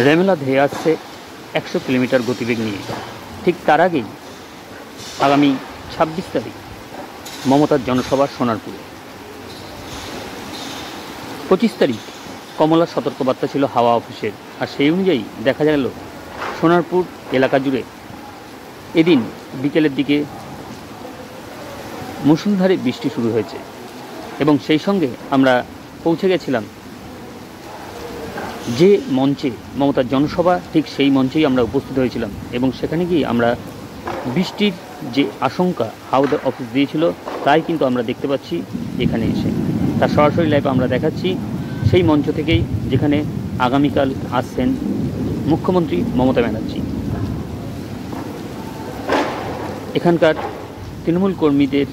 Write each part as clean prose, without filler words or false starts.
রেমেলা ধেয়ে আসছে 100 কিলোমিটার গতিবেগ নিয়ে। ঠিক তার আগেই আগামী 26 তারিখ মমতার জনসভা সোনারপুরে। 25 তারিখ কমলার সতর্কবার্তা ছিল হাওয়া অফিসের, আর সেই অনুযায়ী দেখা গেল সোনারপুর এলাকা জুড়ে এদিন বিকেলের দিকে মুষলধারে বৃষ্টি শুরু হয়েছে এবং সেই সঙ্গে আমরা পৌঁছে গেছিলাম যে মঞ্চে মমতার জনসভা, ঠিক সেই মঞ্চেই আমরা উপস্থিত হয়েছিলাম এবং সেখানে গিয়ে আমরা বৃষ্টির যে আশঙ্কা হাওয়া অফিস দিয়েছিল তাই কিন্তু আমরা দেখতে পাচ্ছি এখানে এসে। তার সরাসরি লাইভ আমরা দেখাচ্ছি সেই মঞ্চ থেকেই, যেখানে আগামীকাল আসছেন মুখ্যমন্ত্রী মমতা ব্যানার্জি। এখানকার তৃণমূল কর্মীদের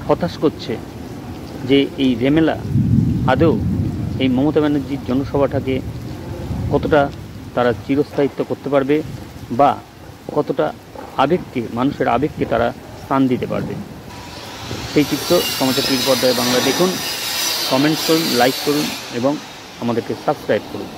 হতাশ করছে যে এই রেমেলা আদৌ এই মমতা ব্যানার্জির জনসভাটাকে কতটা তারা চিরস্থায়িত্ব করতে পারবে বা কতটা আবেগকে, মানুষের আবেগকে তারা স্থান দিতে পারবে। সেই চিত্র সমাচার টিভি পর্দায় বাংলা দেখুন, কমেন্টস করুন, লাইক করুন এবং আমাদেরকে সাবস্ক্রাইব করুন।